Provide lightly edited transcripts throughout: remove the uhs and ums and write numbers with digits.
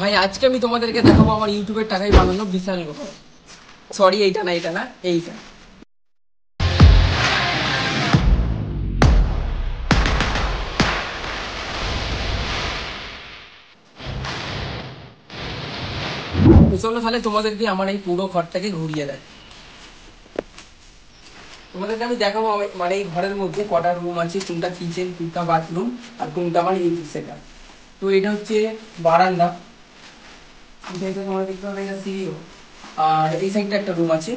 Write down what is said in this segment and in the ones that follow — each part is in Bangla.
ভাই আজকে আমি তোমাদেরকে দেখাবো আমার ইউটিউবের টাকায় বানানো বিশাল ঘর। সরি এইটা না, এইটা না, এইটা। চলো তাহলে তোমাদেরকে আমার এই পুরো ঘরটাকে ঘুরিয়ে দেয়। তোমাদেরকে আমি দেখাবো মানে এই ঘরের মধ্যে কটা রুম আছে, কোনটা কিচেন, কোনটা বাথরুম, আর কোনটা আমার ইউটিউব সেটআপ। তো এটা হচ্ছে বারান্দা, তোমরা দেখতে পাবে এটা সিঁড়ি। আর এই সাইডটা একটা রুম আছে,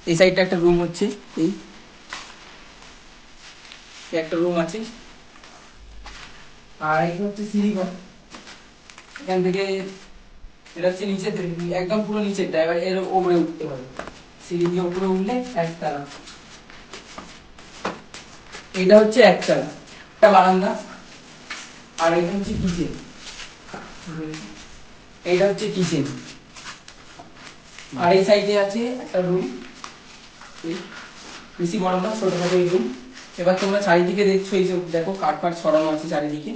এই সাইডটা একটা রুম হচ্ছে, এই একটা রুম আছে। আর এই হচ্ছে সিঁড়ি ঘর, এখান থেকে এটা হচ্ছে নিচে, একদম পুরো নিচেরটা। এবার এর উপরে উঠতে হবে, সিঁড়ি দিয়ে উপরে উঠলে একতলা। এটা হচ্ছে একতলা, একটা বারান্দা। আর এটা হচ্ছে কিচেন, এইটা হচ্ছে কিচেন। আর এই সাইডে আছে একটা রুম, বেশি বড় না, ছোটখাটো এই রুম। এবার তোমরা চারিদিকে দেখছো, এই যে দেখো কাঠ ফাট ছড়ানো আছে চারিদিকে।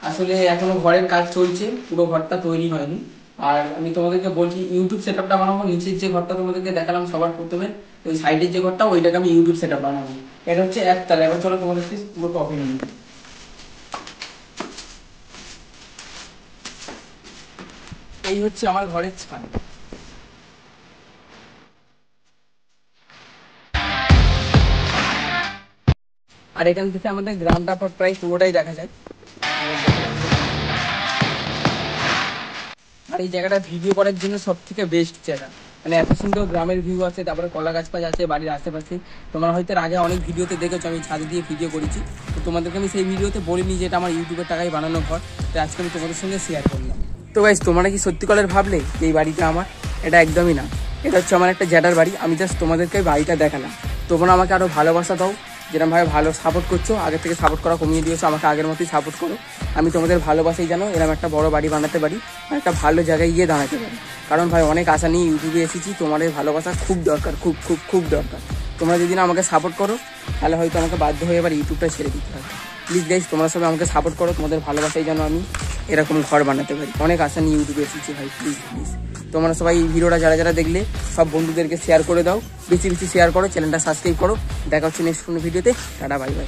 আসলে এখনো ঘরের কাজ চলছে, পুরো ঘরটা তৈরি হয়নি। আর আমি তোমাদেরকে বলছি ইউটিউব সেটআপটা বানাবো। নিচের যে ঘরটা তোমাদেরকে দেখালাম সবার প্রথমে, ওই সাইডের যে ঘরটা, ওইটাকে আমি ইউটিউব সেটআপ বানাবো। এটা হচ্ছে একতলা। এবার চলো তোমাদেরকে পুরো কপি নিই। এই হচ্ছে আমার ঘরের ছাদ। আর এখান থেকে আমাদের গ্রামটা প্রায় পুরোটাই দেখা যায়। আর এই জায়গাটা ভিডিও করার জন্য সব থেকে বেস্ট জায়গা। মানে এত সুন্দর গ্রামের ভিউ আছে, তারপরে কলা গাছ পাশ আছে বাড়ির আশেপাশে। তোমরা হয়তো আগে অনেক ভিডিওতে দেখেছো আমি ছাদে দিয়ে ভিডিও করেছি, তো তোমাদেরকে আমি সেই ভিডিওতে বলিনি যে এটা আমার ইউটিউবের টাকায় বানানো ঘর। তো আজকে আমি তোমাদের সঙ্গে শেয়ার করলাম। তো গাইস, তোমরা কি সত্যি করে ভাবলে যে এই বাড়িটা আমার? এটা একদমই না, এটা হচ্ছে আমার একটা জ্যাঠার বাড়ি। আমি জাস্ট তোমাদেরকে বাড়িটা দেখালাম। তোমরা আমাকে আরও ভালোবাসা দাও, যেরকমভাবে ভালো সাপোর্ট করছো, আগের থেকে সাপোর্ট করা কমিয়ে দিয়েছো, আমাকে আগের মতোই সাপোর্ট করো। আমি তোমাদের ভালোবাসাই জানো এরকম একটা বড় বাড়ি বানাতে পারি, আর একটা ভালো জায়গায় গিয়ে দাঁড়াতে পারি। কারণ ভাই অনেক আশা নিয়ে ইউটিউবে এসেছি, তোমাদের ভালোবাসা খুব দরকার, খুব খুব খুব দরকার। তোমরা যদি না আমাকে সাপোর্ট করো, তাহলে হয়তো আমাকে বাধ্য হয়ে এবার ইউটিউবটা ছেড়ে দিতে হবে। প্লিজ গাইস, তোমরা সবাই আমাকে সাপোর্ট করো, তোমাদের ভালোবাসাই যেন আমি এরকম ঘর বানাতে পারি। অনেক আশা নিয়ে ইউটিউবে এসেছি ভাই, প্লিজ প্লিজ। তোমরা সবাই এই ভিডিওটা যারা যারা দেখলে সব বন্ধুদেরকে শেয়ার করে দাও, বেশি বেশি শেয়ার করো, চ্যানেলটা সাবস্ক্রাইব করো। দেখা হচ্ছে নেক্সট কোনো ভিডিওতে। Tata, bye bye.